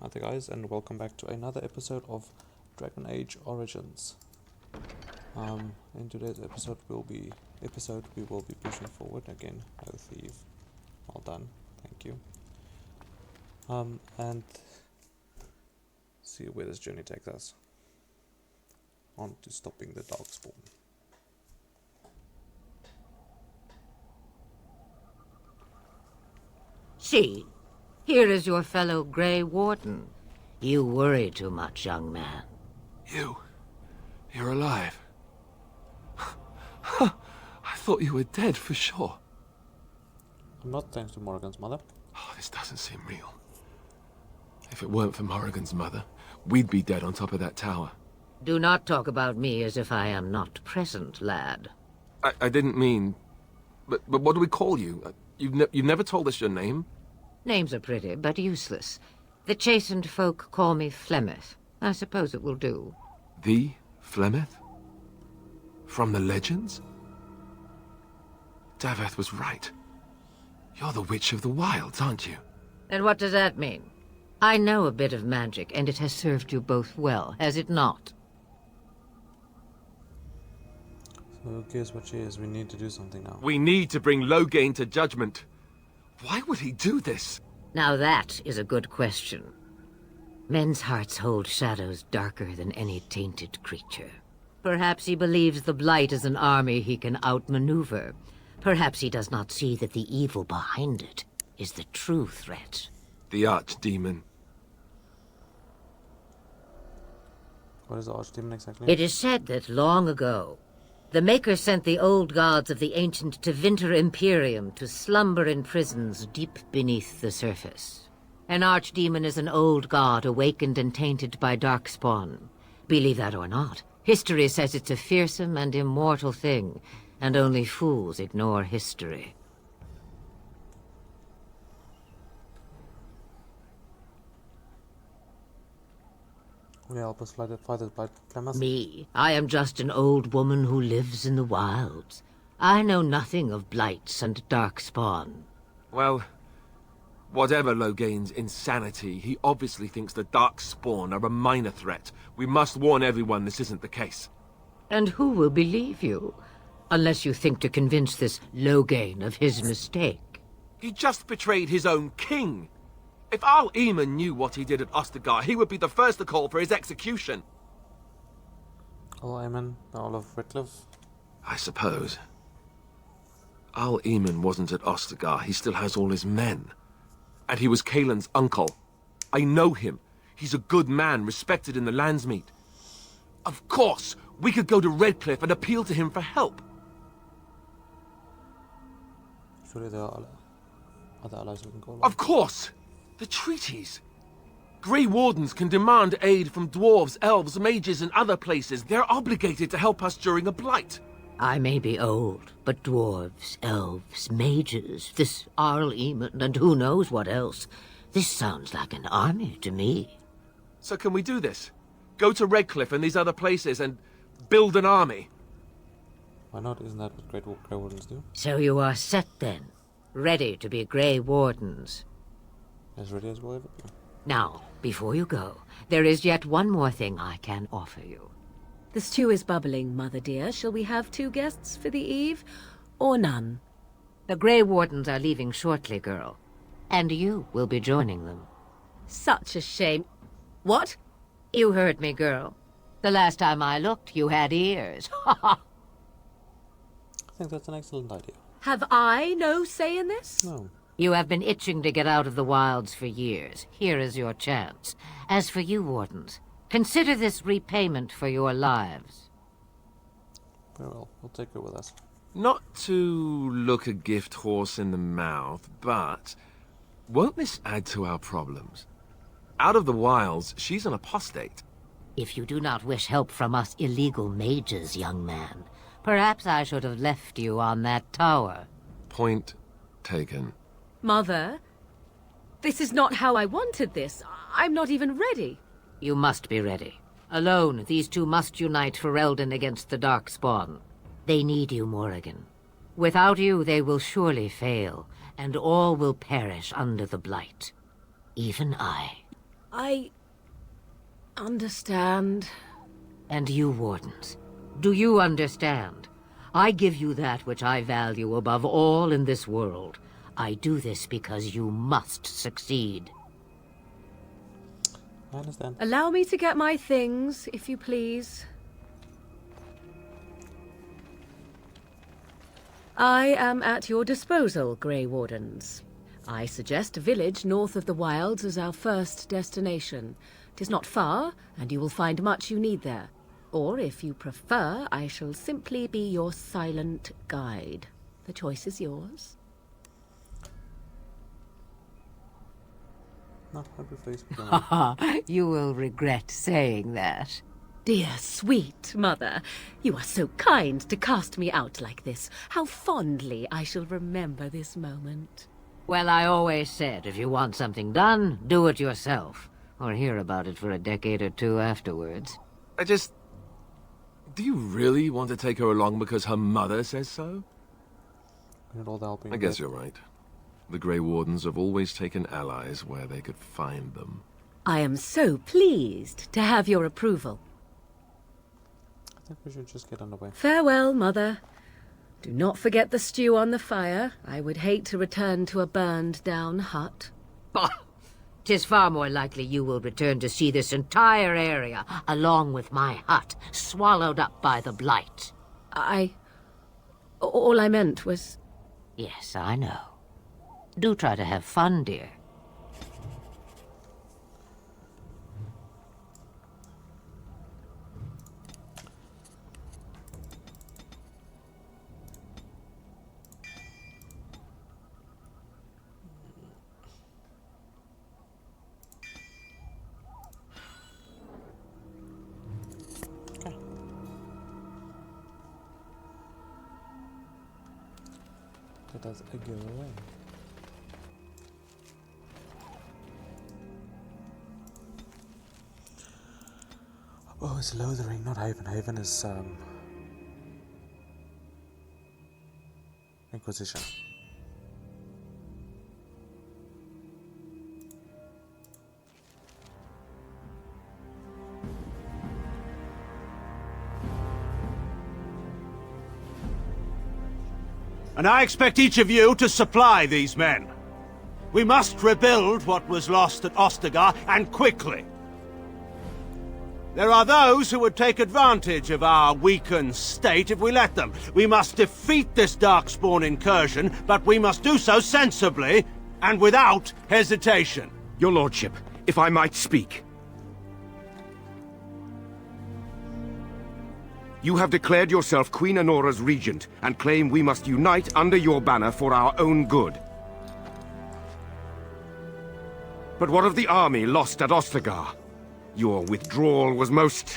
Hi there guys, and welcome back to another episode of Dragon Age Origins. In today's episode we will be pushing forward again. No thief. Well done, thank you. And see where this journey takes us. On to stopping the Darkspawn. See, here is your fellow Grey Warden. You worry too much, young man. You're alive. I thought you were dead for sure. I'm not, thanks to Morrigan's mother. Oh, this doesn't seem real. If it weren't for Morrigan's mother, we'd be dead on top of that tower. Do not talk about me as if I am not present, lad. I didn't mean... But what do we call you? You've never told us your name? Names are pretty, but useless. The chastened folk call me Flemmeth. I suppose it will do. The Flemmeth? From the legends? Daveth was right. You're the Witch of the Wilds, aren't you? And what does that mean? I know a bit of magic, and it has served you both well, has it not? So who cares what she is? We need to do something now. We need to bring Loghain to judgment. Why would he do this? Now that is a good question. Men's hearts hold shadows darker than any tainted creature. Perhaps he believes the Blight is an army he can outmaneuver. Perhaps he does not see that the evil behind it is the true threat. The Archdemon. What is the Archdemon exactly? It is said that long ago, the Maker sent the old gods of the ancient Tevinter Imperium to slumber in prisons deep beneath the surface. An archdemon is an old god awakened and tainted by darkspawn. Believe that or not, history says it's a fearsome and immortal thing, and only fools ignore history. Will you help us fight this by Flemmeth? Me? I am just an old woman who lives in the wilds. I know nothing of blights and darkspawn. Well, whatever Loghain's insanity, he obviously thinks the Darkspawn are a minor threat. We must warn everyone this isn't the case. And who will believe you? Unless you think to convince this Loghain of his mistake. He just betrayed his own king. If Earl Eamon knew what he did at Ostergar, he would be the first to call for his execution. Earl Eamon, the Earl of Redcliffe. I suppose. Earl Eamon wasn't at Ostergar. He still has all his men. And he was Caelan's uncle. I know him. He's a good man, respected in the Landsmeet. Of course, we could go to Redcliffe and appeal to him for help. Surely there are other allies we can call on. Of course! The treaties. Grey Wardens can demand aid from dwarves, elves, mages, and other places. They're obligated to help us during a blight. I may be old, but dwarves, elves, mages, this Earl Eamon, and who knows what else. This sounds like an army to me. So can we do this? Go to Redcliffe and these other places and build an army? Why not? Isn't that what Grey Wardens do? So you are set then, ready to be Grey Wardens. As ready as we'll ever be. Now, before you go, there is yet one more thing I can offer you. The stew is bubbling, Mother dear. Shall we have 2 guests for the eve, or none? The Grey Wardens are leaving shortly, girl. And you will be joining them. Such a shame. What? You heard me, girl. The last time I looked, you had ears. Ha ha! I think that's an excellent idea. Have I no say in this? No. You have been itching to get out of the wilds for years. Here is your chance. As for you, Wardens, consider this repayment for your lives. Very well, we'll take her with us. Not to look a gift horse in the mouth, but won't this add to our problems? Out of the wilds, she's an apostate. If you do not wish help from us illegal mages, young man, perhaps I should have left you on that tower. Point taken. Mother, this is not how I wanted this. I'm not even ready. You must be ready. Alone, these two must unite Ferelden against the Darkspawn. They need you, Morrigan. Without you, they will surely fail, and all will perish under the Blight. Even I. I understand. And you, Wardens, do you understand? I give you that which I value above all in this world. I do this because you must succeed. I understand. Allow me to get my things, if you please. I am at your disposal, Grey Wardens. I suggest a village north of the wilds as our first destination. 'Tis not far, and you will find much you need there. Or, if you prefer, I shall simply be your silent guide. The choice is yours. No, I prefer you speak on. You will regret saying that. Dear, sweet mother, you are so kind to cast me out like this. How fondly I shall remember this moment. Well, I always said, if you want something done, do it yourself. Or hear about it for a decade or two afterwards. Do you really want to take her along because her mother says so? We need all the help we I can guess get. you're right. The Grey Wardens have always taken allies where they could find them. I am so pleased to have your approval. I think we should just get underway. Farewell, mother. Do not forget the stew on the fire. I would hate to return to a burned-down hut. Bah! 'Tis far more likely you will return to see this entire area, along with my hut, swallowed up by the blight. All I meant was... Yes, I know. Do try to have fun, dear. Let us go away. Oh, it's Lothering, not Haven. Haven is Inquisition. And I expect each of you to supply these men. We must rebuild what was lost at Ostagar, and quickly. There are those who would take advantage of our weakened state if we let them. We must defeat this Darkspawn incursion, but we must do so sensibly and without hesitation. Your lordship, if I might speak. You have declared yourself Queen Honora's regent, and claim we must unite under your banner for our own good. But what of the army lost at Ostagar? Your withdrawal was most...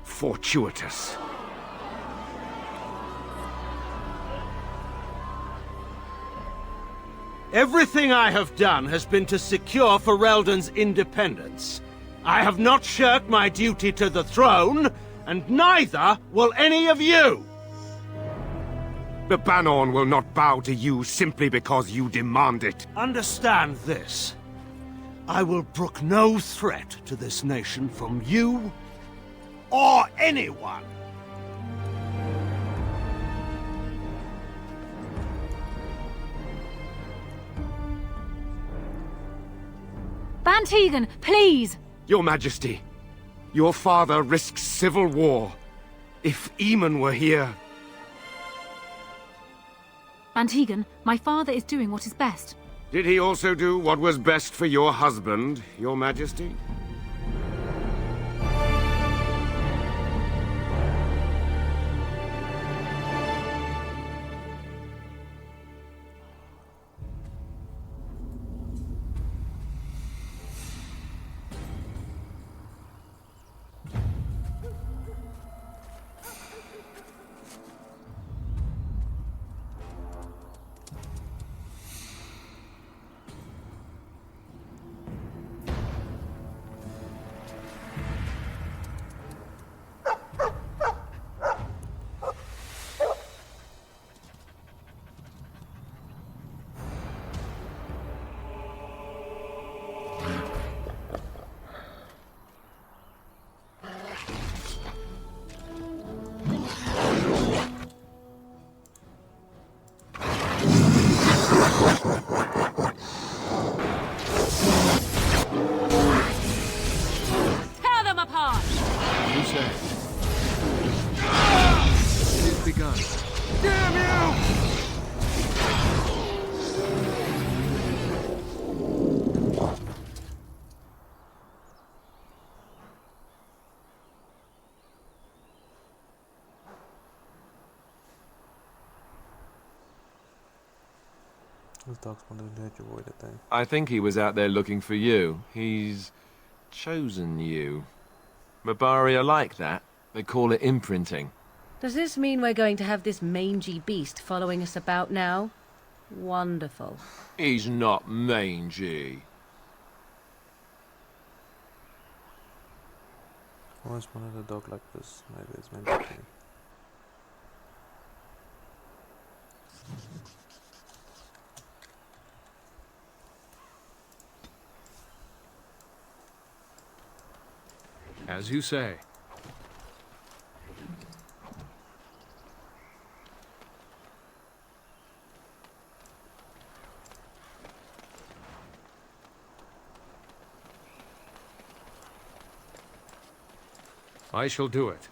fortuitous. Everything I have done has been to secure Ferelden's independence. I have not shirked my duty to the throne, and neither will any of you! The Banorn will not bow to you simply because you demand it. Understand this. I will brook no threat to this nation from you or anyone. Bantegan, please! Your Majesty, your father risks civil war. If Eamon were here... Bantegan, my father is doing what is best. Did he also do what was best for your husband, your Majesty? Tear them apart! You say? It is begun. Damn you! Those dogs wanted to hurt your void at that. I think he was out there looking for you. He's chosen you. Mabari are like that. They call it imprinting. Does this mean we're going to have this mangy beast following us about now? Wonderful. He's not mangy. Always wanted a dog like this. Maybe it's meant to be. As you say. I shall do it.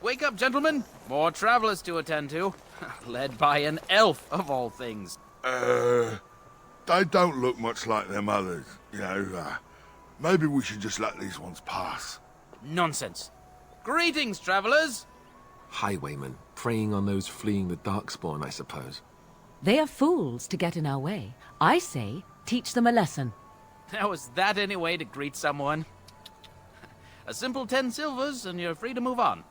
Wake up, gentlemen! More travelers to attend to. Led by an elf, of all things. They don't look much like them others, you know. Maybe we should just let these ones pass. Nonsense. Greetings, travelers! Highwaymen, preying on those fleeing the Darkspawn, I suppose. They are fools to get in our way. I say, teach them a lesson. Now, is that any way to greet someone? A simple 10 silvers, and you're free to move on.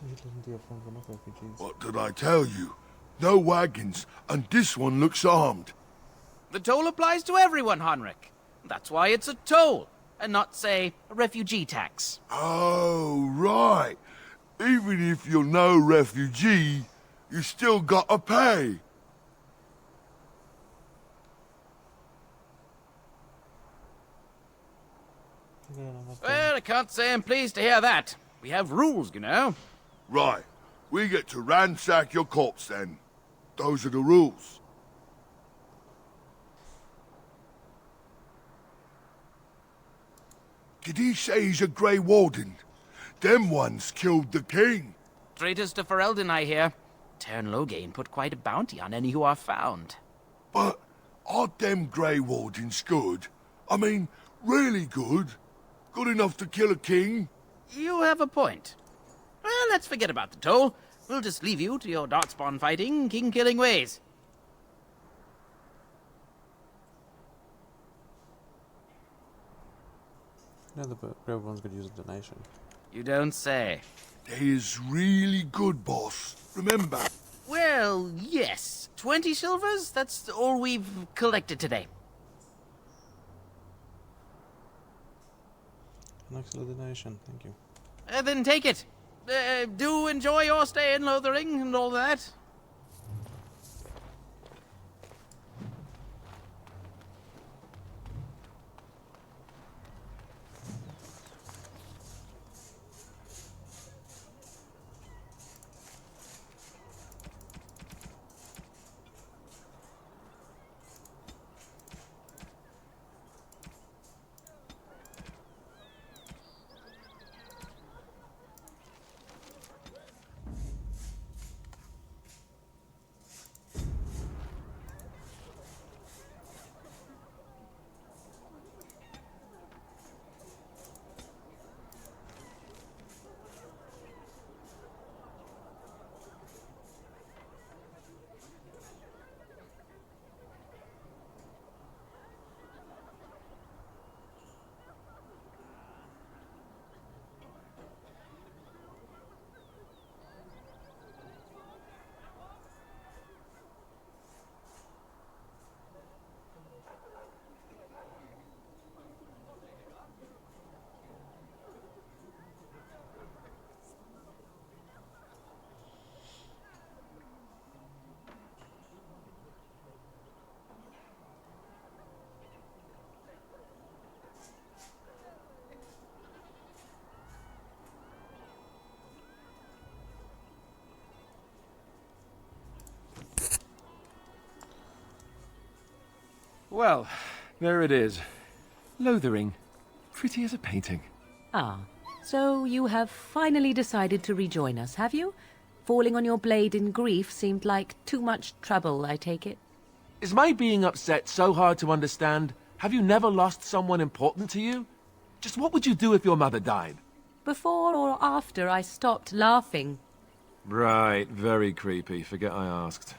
You listen to your friends, we're not refugees. What did I tell you? No wagons, and this one looks armed. The toll applies to everyone, Honric. That's why it's a toll, and not, say, a refugee tax. Oh, right. Even if you're no refugee, you still gotta pay. Well, I can't say I'm pleased to hear that. We have rules, you know. Right. We get to ransack your corpse then. Those are the rules. Did he say he's a Grey Warden? Them ones killed the king. Traitors to Ferelden, I hear. Tern Loghain put quite a bounty on any who are found. But aren't them Grey Wardens good? I mean, really good? Good enough to kill a king? You have a point. Well, let's forget about the toll. We'll just leave you to your darkspawn fighting, king-killing ways. Yeah, the Grey Wardens could use a donation. You don't say. They is really good, boss. Remember? Well, yes. 20 silvers? That's all we've collected today. An excellent donation, thank you. Then take it. Do enjoy your stay in Lothering and all that. Well, there it is. Lothering. Pretty as a painting. Ah, so you have finally decided to rejoin us, have you? Falling on your blade in grief seemed like too much trouble, I take it. Is my being upset so hard to understand? Have you never lost someone important to you? Just what would you do if your mother died? Before or after I stopped laughing. Right, very creepy. Forget I asked.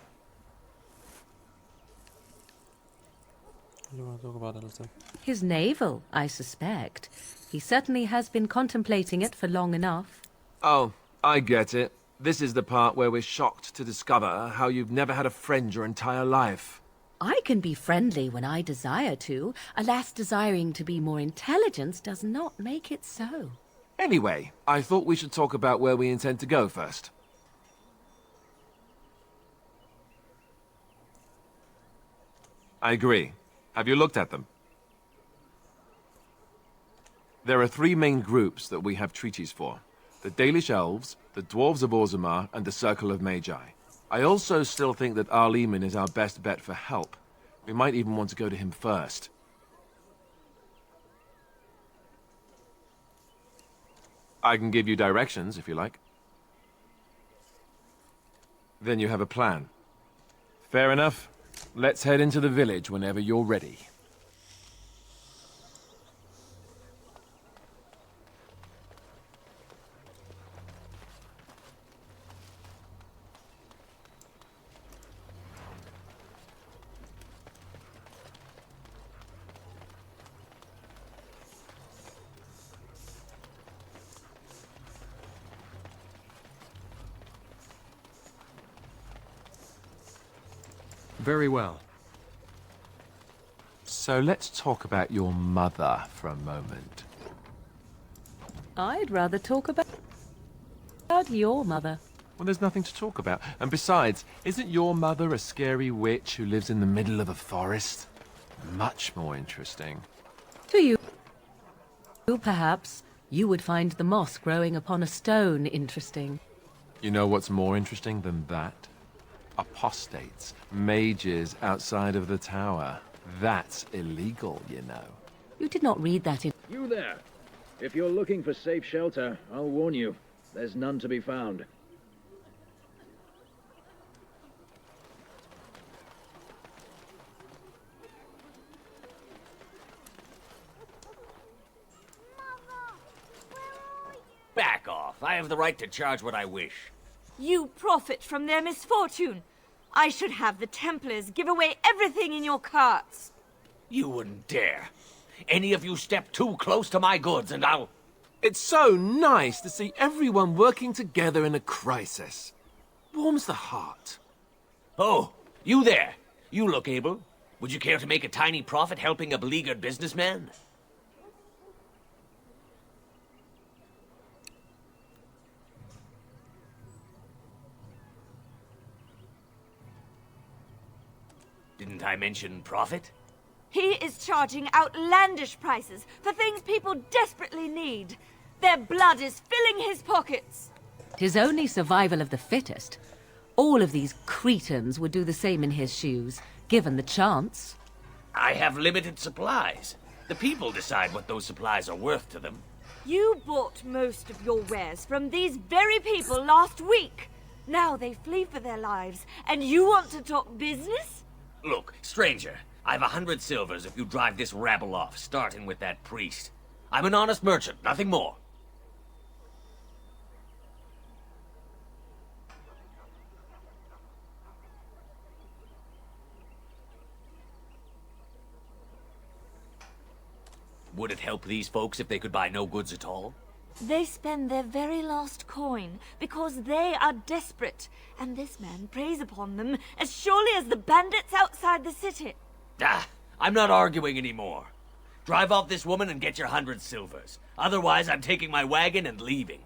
What do you want to talk about, Alistair? His navel, I suspect. He certainly has been contemplating it for long enough. Oh, I get it. This is the part where we're shocked to discover how you've never had a friend your entire life. I can be friendly when I desire to. Alas, desiring to be more intelligent does not make it so. Anyway, I thought we should talk about where we intend to go first. I agree. Have you looked at them? There are 3 main groups that we have treaties for. The Dalish Elves, the Dwarves of Orzammar, and the Circle of Magi. I also still think that Eamon is our best bet for help. We might even want to go to him first. I can give you directions, if you like. Then you have a plan. Fair enough. Let's head into the village whenever you're ready. Very well. So let's talk about your mother for a moment. I'd rather talk about your mother. Well, there's nothing to talk about. And besides, isn't your mother a scary witch who lives in the middle of a forest? Much more interesting. To you, perhaps, you would find the moss growing upon a stone interesting. You know what's more interesting than that? Apostates, mages outside of the tower. That's illegal, you know. You did not read that in... You there! If you're looking for safe shelter, I'll warn you. There's none to be found. Back off. I have the right to charge what I wish. You profit from their misfortune. I should have the Templars give away everything in your carts. You wouldn't dare. Any of you step too close to my goods and I'll... It's so nice to see everyone working together in a crisis. Warms the heart. Oh, you there. You look able. Would you care to make a tiny profit helping a beleaguered businessman? Didn't I mention profit? He is charging outlandish prices for things people desperately need. Their blood is filling his pockets. 'Tis only survival of the fittest. All of these cretins would do the same in his shoes, given the chance. I have limited supplies. The people decide what those supplies are worth to them. You bought most of your wares from these very people last week. Now they flee for their lives, and you want to talk business? Look, stranger, I've 100 silvers if you drive this rabble off, starting with that priest. I'm an honest merchant, nothing more. Would it help these folks if they could buy no goods at all? They spend their very last coin because they are desperate, and this man preys upon them as surely as the bandits outside the city. Ah, I'm not arguing anymore. Drive off this woman and get your 100 silvers. Otherwise, I'm taking my wagon and leaving.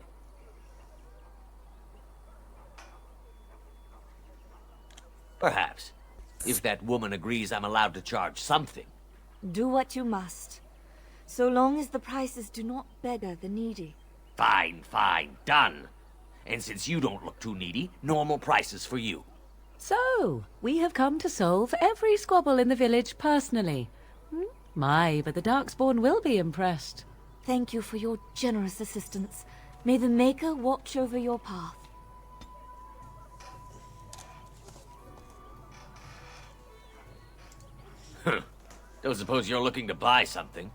Perhaps. If that woman agrees I'm allowed to charge something. Do what you must, so long as the prices do not beggar the needy. Fine, fine, done. And since you don't look too needy, normal prices for you. So, we have come to solve every squabble in the village personally. My, but the Darkspawn will be impressed. Thank you for your generous assistance. May the Maker watch over your path. Don't suppose you're looking to buy something?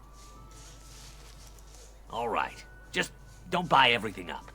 All right. Just don't buy everything up.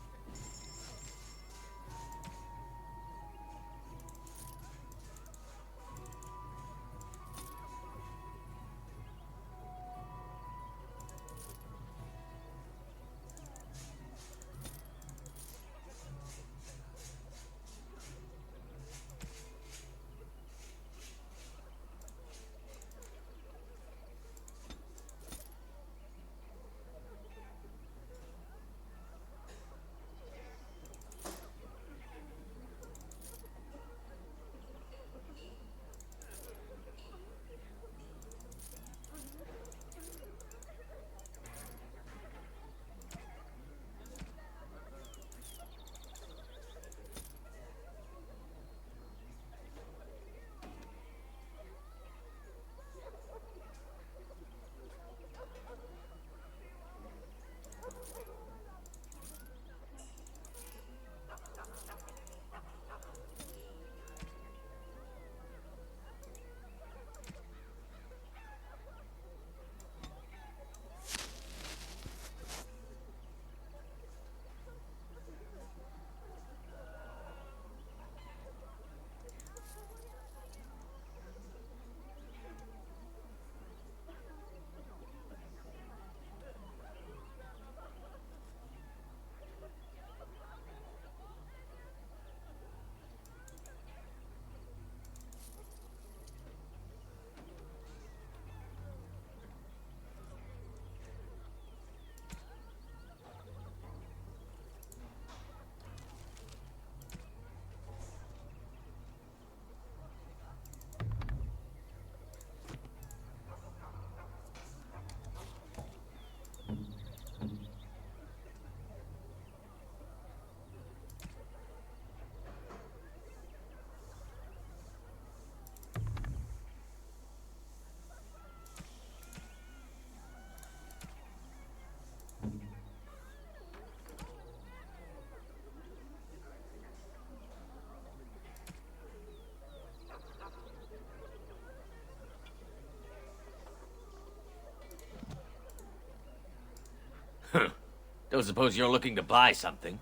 Don't suppose you're looking to buy something?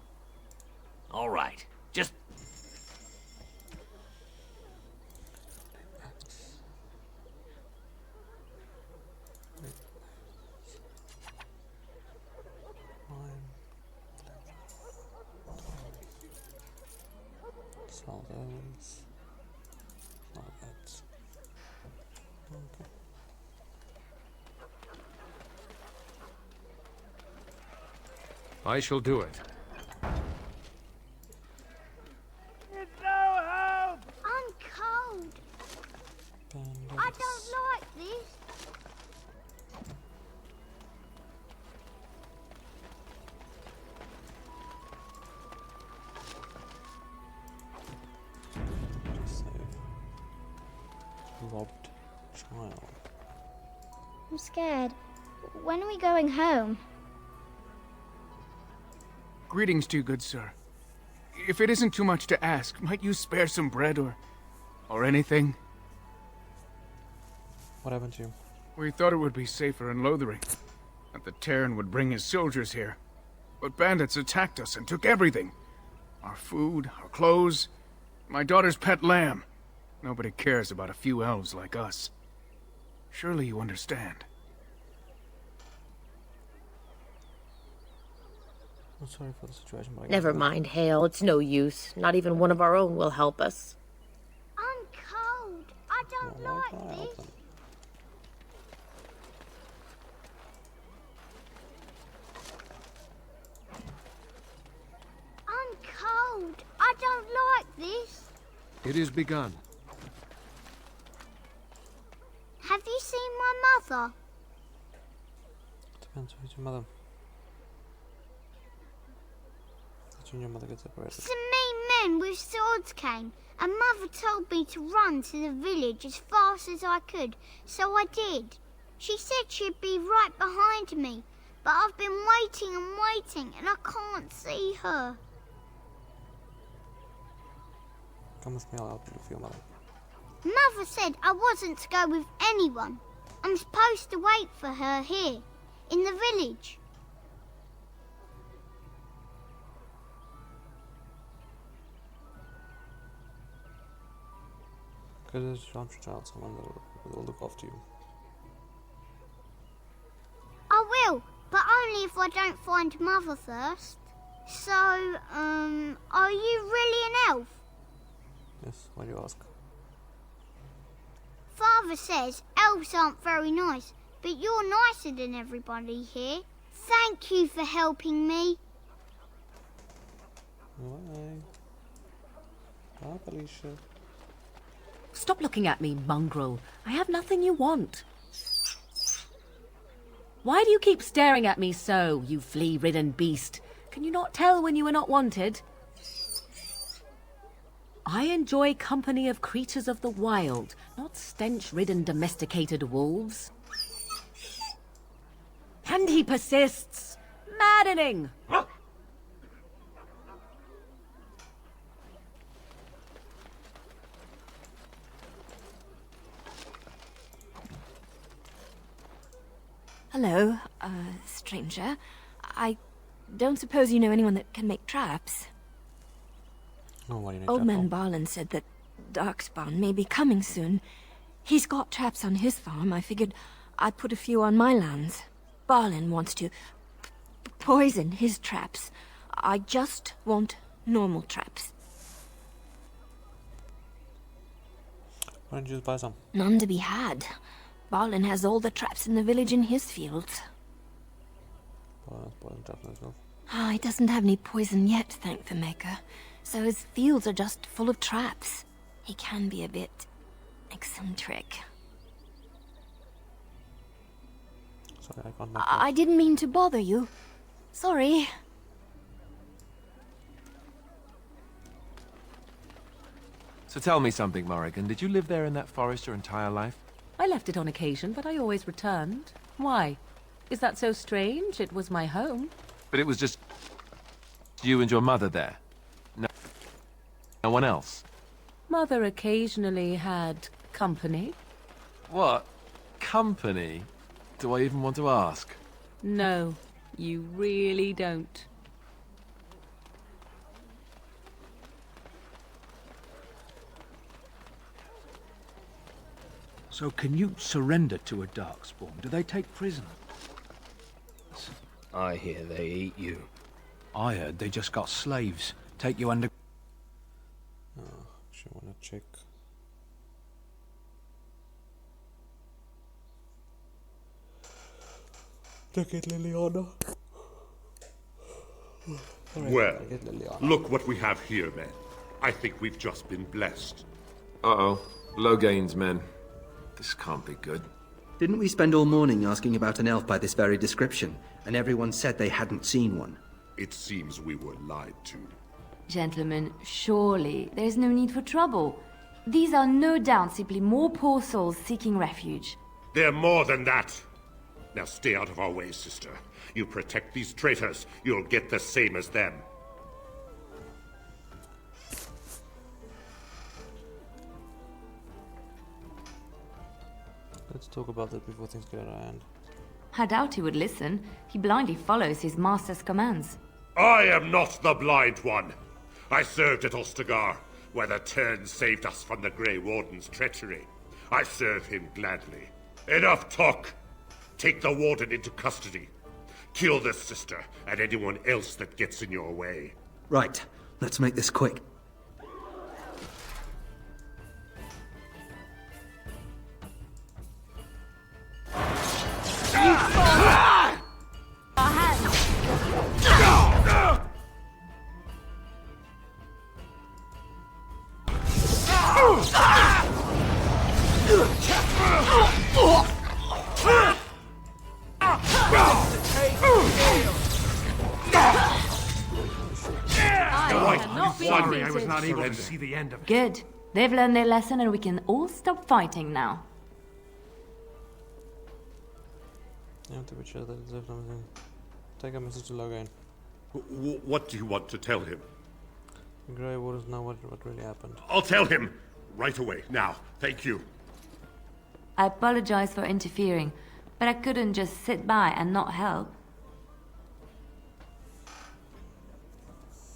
All right. Just... Sell those. Sell that. Okay. I shall do it. There's no hope! I'm cold. I don't like this. Robbed child. I'm scared. When are we going home? Greetings to you, good sir. If it isn't too much to ask, might you spare some bread or anything? What happened to you? We thought it would be safer in Lothering, that the Terran would bring his soldiers here. But bandits attacked us and took everything. Our food, our clothes, my daughter's pet lamb. Nobody cares about a few elves like us. Surely you understand. I'm sorry for the situation, but Never mind, Hale. It's no use. Not even one of our own will help us. I'm cold. I don't like this. I'm cold. I don't like this. It is begun. Have you seen my mother? Depends who's your mother. Did you and your mother get separated? It's a mean men with swords came, and Mother told me to run to the village as fast as I could, so I did. She said she'd be right behind me, but I've been waiting and waiting, and I can't see her. Come with me, I'll help you look for your mother. Mother said I wasn't to go with anyone. I'm supposed to wait for her here, in the village. Get a child, someone that will look after you. I will, but only if I don't find Mother first. So, are you really an elf? Yes, why do you ask? Father says elves aren't very nice, but you're nicer than everybody here. Thank you for helping me. Bye. Bye, Alicia. Stop looking at me, mongrel. I have nothing you want. Why do you keep staring at me so, you flea-ridden beast? Can you not tell when you are not wanted? I enjoy company of creatures of the wild, not stench-ridden domesticated wolves. And he persists. Maddening! Hello, stranger. I don't suppose you know anyone that can make traps? Oh, what do you need Old trap man for? Barlin said that Darkspawn may be coming soon. He's got traps on his farm. I figured I'd put a few on my lands. Barlin wants to poison his traps. I just want normal traps. Why don't you just buy some? None to be had. Barlin has all the traps in the village in his fields. Buy them trap myself. He doesn't have any poison yet, thank the Maker. So his fields are just full of traps. He can be a bit eccentric. Sorry, I can't make I didn't mean to bother you. Sorry. So tell me something, Morrigan. Did you live there in that forest your entire life? I left it on occasion, but I always returned. Why? Is that so strange? It was my home. But it was just you and your mother there. No one else. Mother occasionally had company. What? Company? Do I even want to ask? No, you really don't. So can you surrender to a Darkspawn? Do they take prisoners? I hear they eat you. I heard they just got slaves. Take you under... Oh, actually wanna check. Look at Liliana. Well, look what we have here, then. I think we've just been blessed. Uh-oh. Loghain's men. This can't be good. Didn't we spend all morning asking about an elf by this very description, and everyone said they hadn't seen one? It seems we were lied to. Gentlemen, surely there's no need for trouble. These are no doubt simply more poor souls seeking refuge. They're more than that. Now stay out of our way, sister. You protect these traitors, you'll get the same as them. Let's talk about that before things get out of hand. I doubt he would listen. He blindly follows his master's commands. I am not the blind one. I served at Ostagar, where the Tern saved us from the Grey Warden's treachery. I serve him gladly. Enough talk! Take the Warden into custody. Kill this sister and anyone else that gets in your way. Right, let's make this quick. not be sorry I was defeated. not able to see the end of it. Good. They've learned their lesson and we can all stop fighting now. Yeah, to which other take a message to Loghain. What do you want to tell him? The Grey Wardens know what really happened. I'll tell him right away. Now, thank you. I apologize for interfering, but I couldn't just sit by and not help.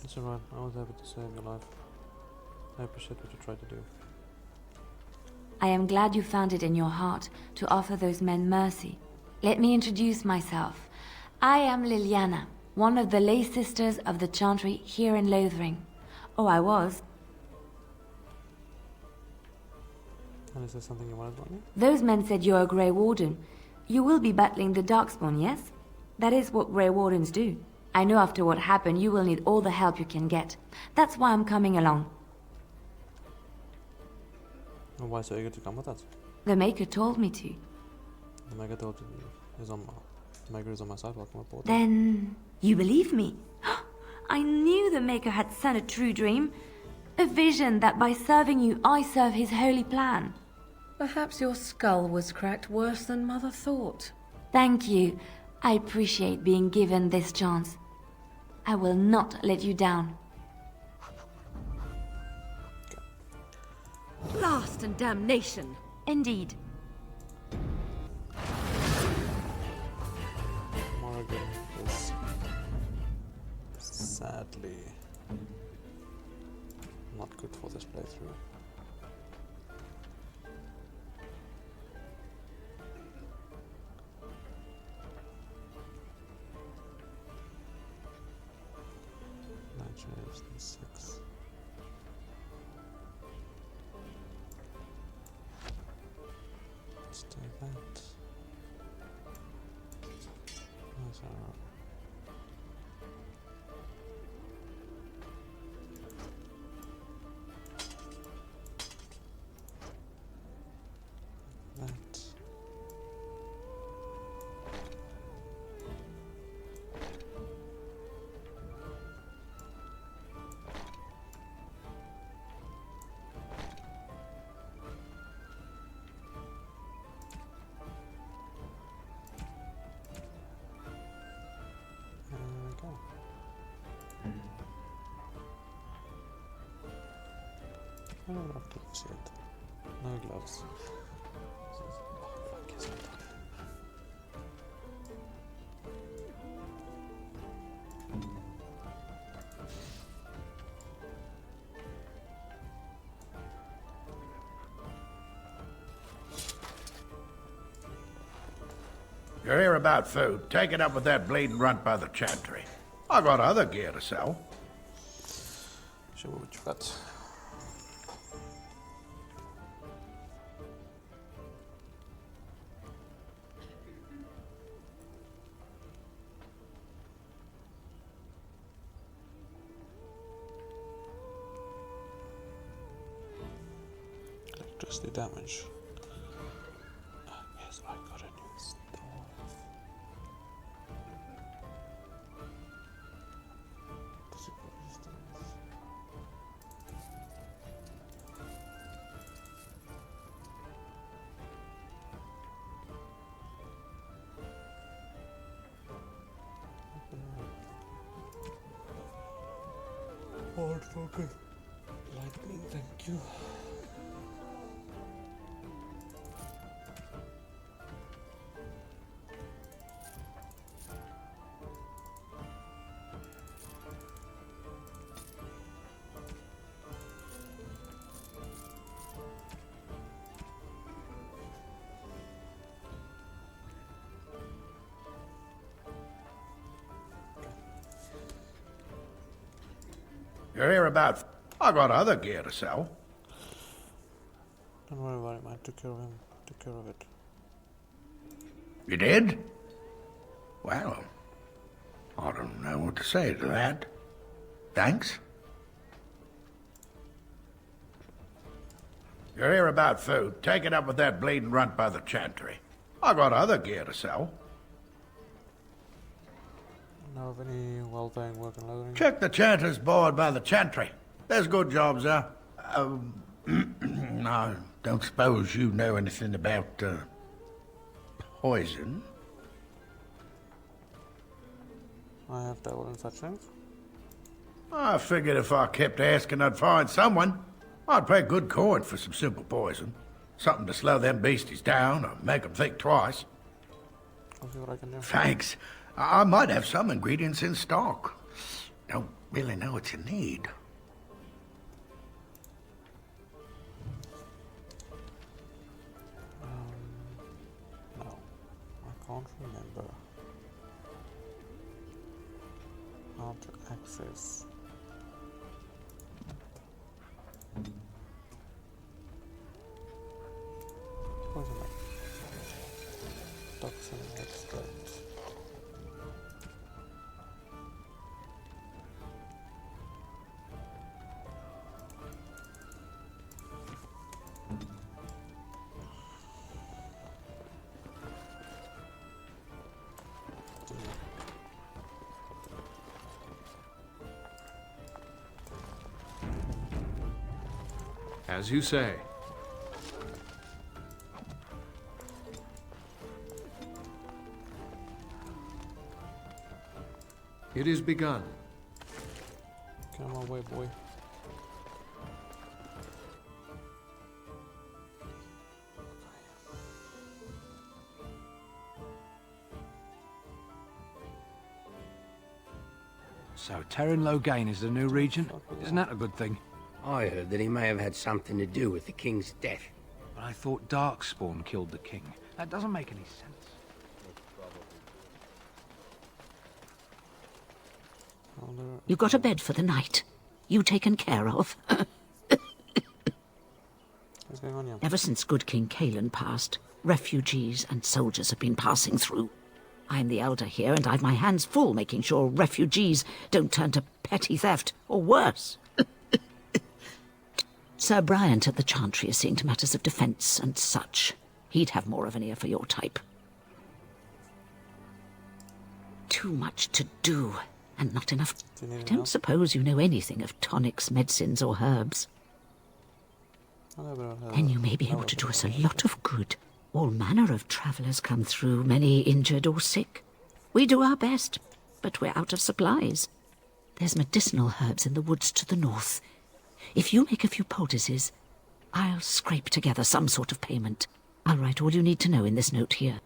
It's alright, I was happy to save your life. I appreciate what you tried to do. I am glad you found it in your heart to offer those men mercy. Let me introduce myself. I am Liliana, one of the lay sisters of the Chantry here in Lothering. Oh, I was. And is there something you wanted from me? Those men said you're a Grey Warden. You will be battling the Darkspawn, yes? That is what Grey Wardens do. I know after what happened, you will need all the help you can get. That's why I'm coming along. And why so eager to come with us? The Maker told me to. The Maker told you is on my... The Maker is on my side, welcome aboard. Then... you believe me? I knew the Maker had sent a true dream. A vision that by serving you, I serve his holy plan. Perhaps your skull was cracked worse than Mother thought. Thank you. I appreciate being given this chance. I will not let you down. Blast and damnation! Indeed. Morrigan is sadly not good for this playthrough. Nigeria 6. Let's do that. That's alright. That. I don't have gloves yet. No gloves. Oh, fuck, yes, I'm tired. You're here about food. Take it up with that bleeding runt by the chantry. I got other gear to sell. Show me what you got. Electricity damage. Yes, I got a new stove. Hard focus. Lightning, thank you. You're here about... I got other gear to sell. Don't worry about it, man. Took care of him. Took care of it. You did? Well, I don't know what to say to that. Thanks. You're here about food. Take it up with that bleeding runt by the chantry. I got other gear to sell. Know of any well-paying work in Lothering? Check the chanter's board by the chantry. There's good jobs, huh? I don't suppose you know anything about, poison? I have dabbled in such things. I figured if I kept asking, I'd find someone. I'd pay good coin for some simple poison. Something to slow them beasties down or make them think twice. I'll see what I can do. Thanks. I might have some ingredients in stock. Don't really know what you need. No. I can't remember how to access. Poison toxin extract. As you say. It is begun. Come on, way, boy. So, Terran Loghain is the new regent? Isn't that a good thing? I heard that he may have had something to do with the king's death. But I thought Darkspawn killed the king. That doesn't make any sense. You got a bed for the night. You taken care of. What's going on here? Ever since good King Cailan passed, refugees and soldiers have been passing through. I'm the elder here, and I've my hands full making sure refugees don't turn to petty theft, or worse. Sir Bryant at the Chantry is seeing to matters of defence and such. He'd have more of an ear for your type. Too much to do, and not enough. I don't suppose you know anything of tonics, medicines, or herbs. Then you may be able to do us a lot of good. All manner of travellers come through, many injured or sick. We do our best, but we're out of supplies. There's medicinal herbs in the woods to the north. If you make a few poultices, I'll scrape together some sort of payment. I'll write all you need to know in this note here.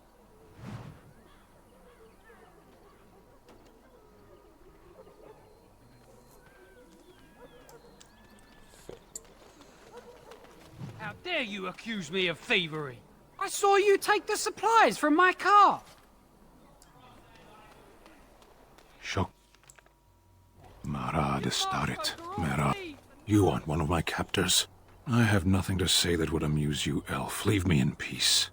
How dare you accuse me of thievery? I saw you take the supplies from my car. Shock. Marad Starit, Mera. You aren't one of my captors. I have nothing to say that would amuse you, elf. Leave me in peace.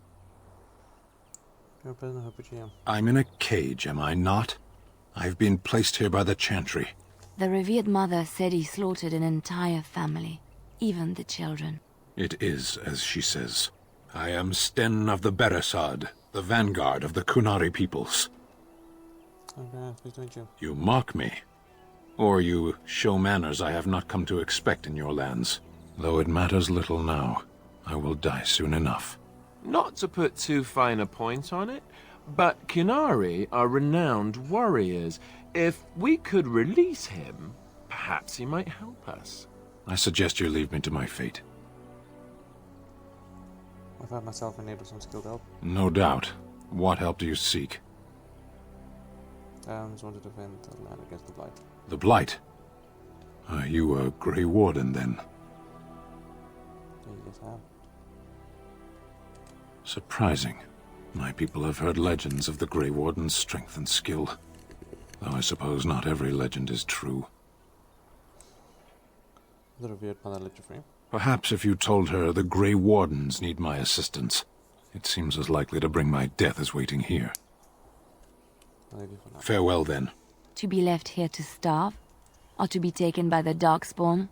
I'm in a cage, am I not? I've been placed here by the Chantry. The revered mother said he slaughtered an entire family, even the children. It is as she says. I am Sten of the Beresad, the vanguard of the Kunari peoples. Okay, pleased to meet you. You mock me. Or you show manners I have not come to expect in your lands. Though it matters little now, I will die soon enough. Not to put too fine a point on it, but Kunari are renowned warriors. If we could release him, perhaps he might help us. I suggest you leave me to my fate. I found myself in need of some skilled help. No doubt. What help do you seek? I just want to defend the land against the Blight. The Blight? Are you a Grey Warden, then? Yes, I am. Surprising. My people have heard legends of the Grey Warden's strength and skill. Though I suppose not every legend is true. The revered mother let you free? Perhaps if you told her the Grey Wardens need my assistance, it seems as likely to bring my death as waiting here. Farewell, then. To be left here to starve? Or to be taken by the Darkspawn?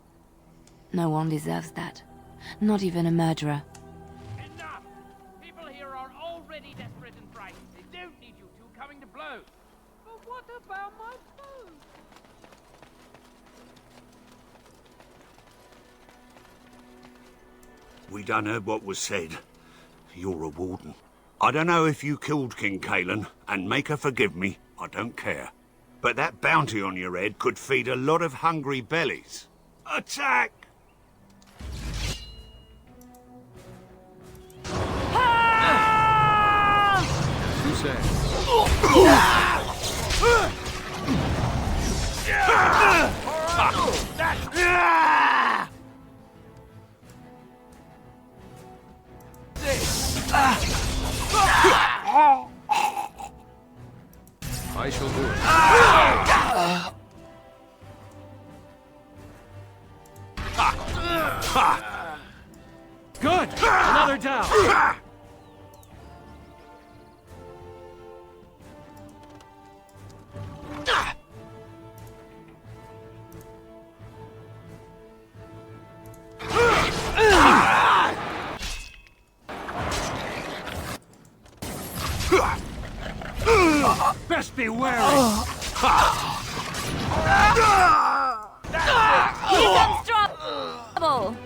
No one deserves that. Not even a murderer. Enough! People here are already desperate and frightened. They don't need you two coming to blows. But what about my food? We done heard what was said. You're a warden. I don't know if you killed King Cailan, and make her forgive me, I don't care. But that bounty on your head could feed a lot of hungry bellies. Attack! Who says? I shall do it. Good! Another down! Best be wary! He's in trouble!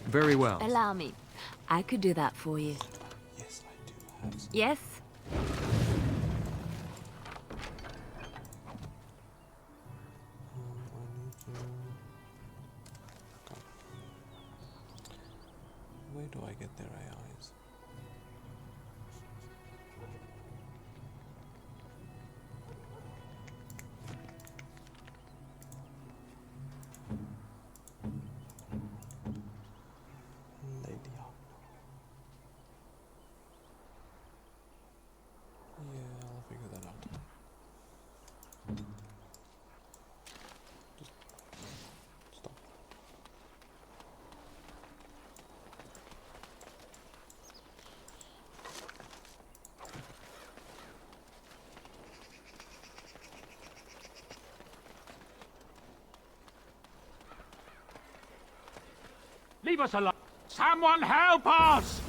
Very well. Allow me. I could do that for you. Yes, I do. Yes? Where do I get their AIs? Liliana. Yeah, I'll figure that out. Just stop. Leave us alone! Someone help us!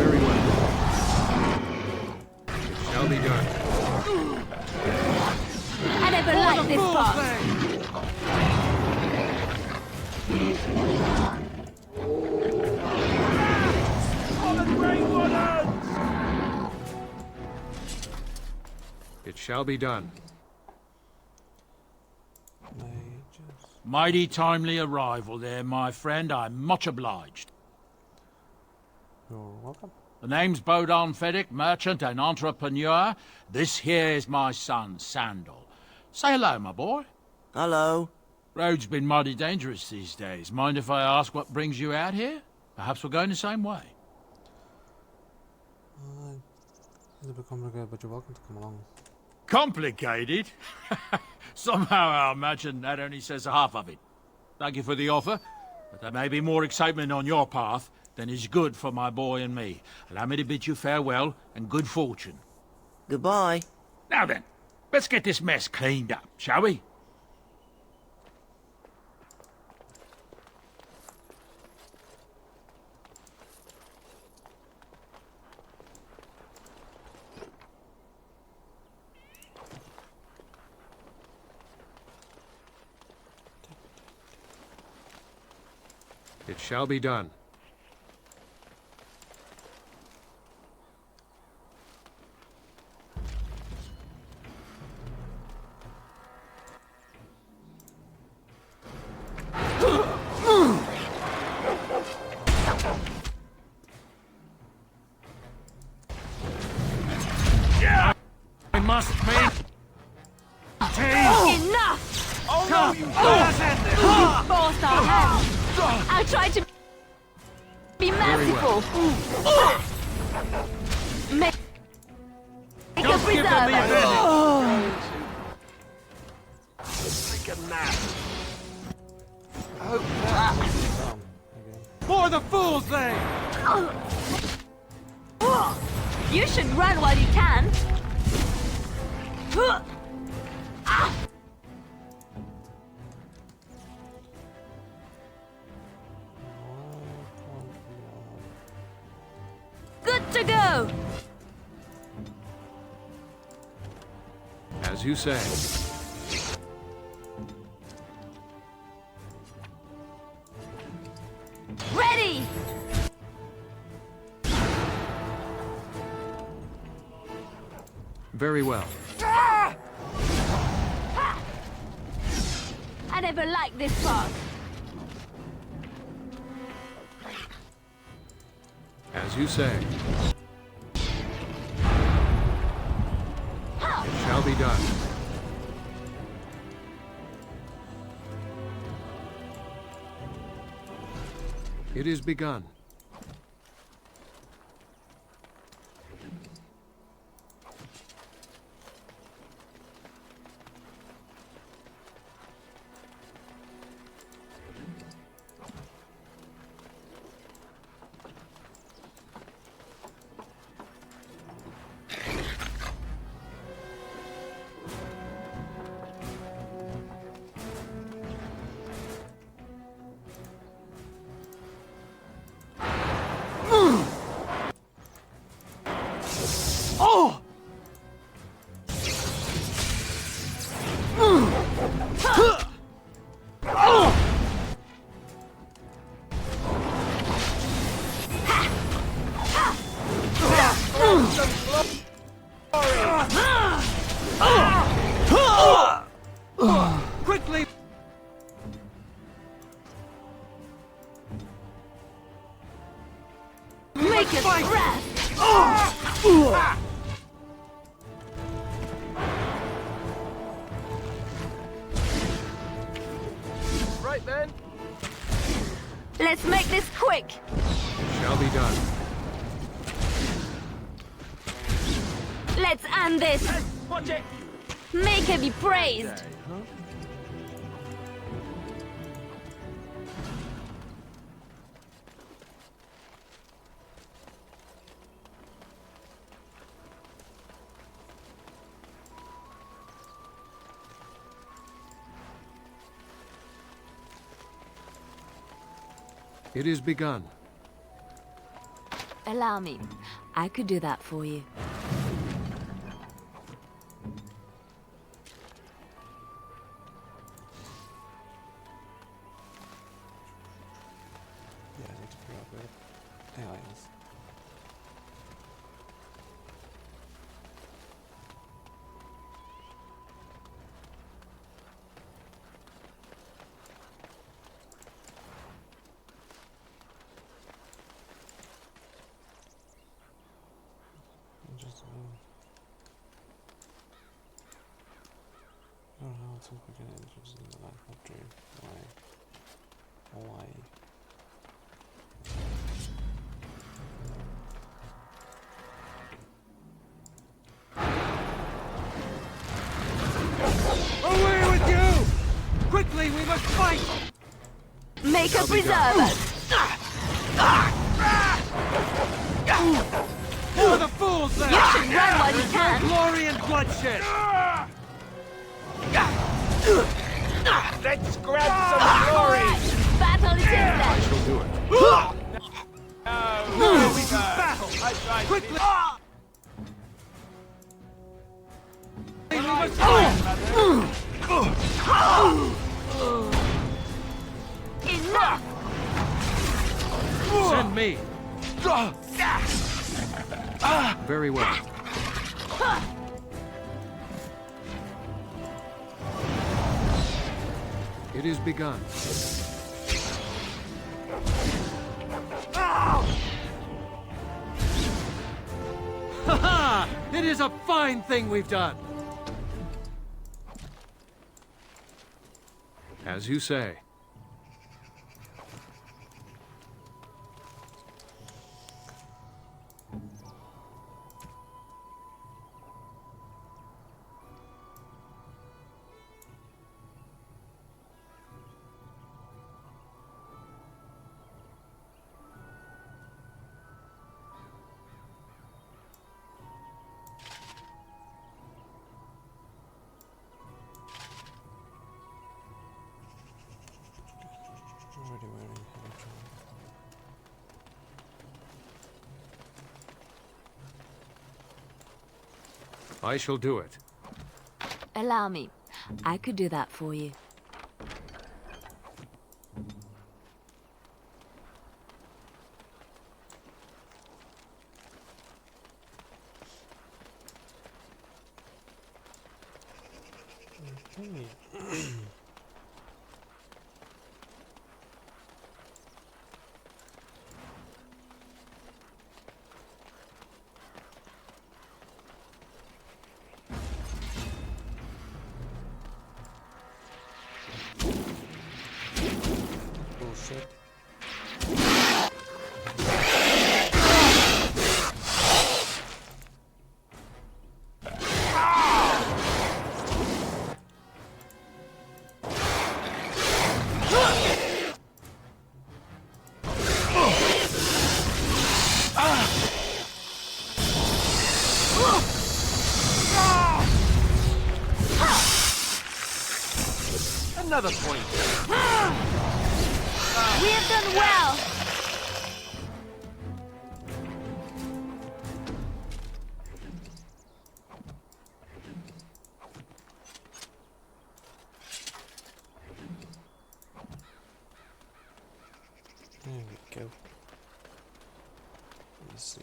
Very well. It shall be done. I never liked this part. It shall be done. Mighty timely arrival there, my friend. I'm much obliged. You're welcome. The name's Bodon Feddick, merchant and entrepreneur. This here is my son, Sandal. Say hello, my boy. Hello. Road's been mighty dangerous these days. Mind if I ask what brings you out here? Perhaps we're going the same way. It's a bit complicated, but you're welcome to come along. Complicated? Somehow I imagine that only says half of it. Thank you for the offer, but there may be more excitement on your path than is good for my boy and me. Allow me to bid you farewell and good fortune. Goodbye. Now then, let's get this mess cleaned up, shall we? It shall be done. I must make Enough! Oh no, you forced our hand. I tried to Be merciful! Make a preserve! Take a nap. For the fools, they! You should run while you can. Good to go. As you say. Ready. Very well. I never liked this part. As you say. It shall be done. It is begun. Quickly! Make it breath! Right then. Let's make this quick. Shall be done. Let's end this. Watch it. Make her be praised. It is begun. Allow me. I could do that for you. Yeah, I need to figure out where AI is. I don't know, since we're getting interested in the life of dream. Why? Away with you! Quickly, we must fight! Make a preserve us. For the fools there! You should run while you can. Glory and bloodshed! Let's grab some glory! Battle is imminent. I shall do it. Battle! Quickly! We must fight! Enough! Send me! Very well. It is begun. Ha-ha! It is a fine thing we've done! As you say. I shall do it. Allow me. I could do that for you. Bullshit. Another point. We have done well. There we go. Let's see.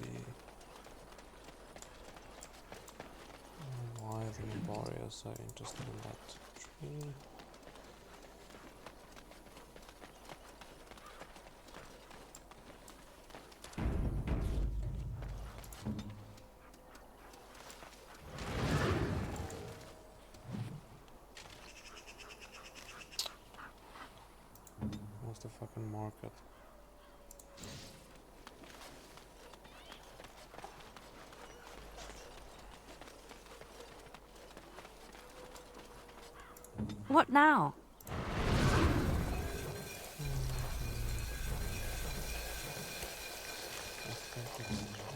Why the Mabari are so interested in that tree. What's the fucking market? What now? Aesthetics.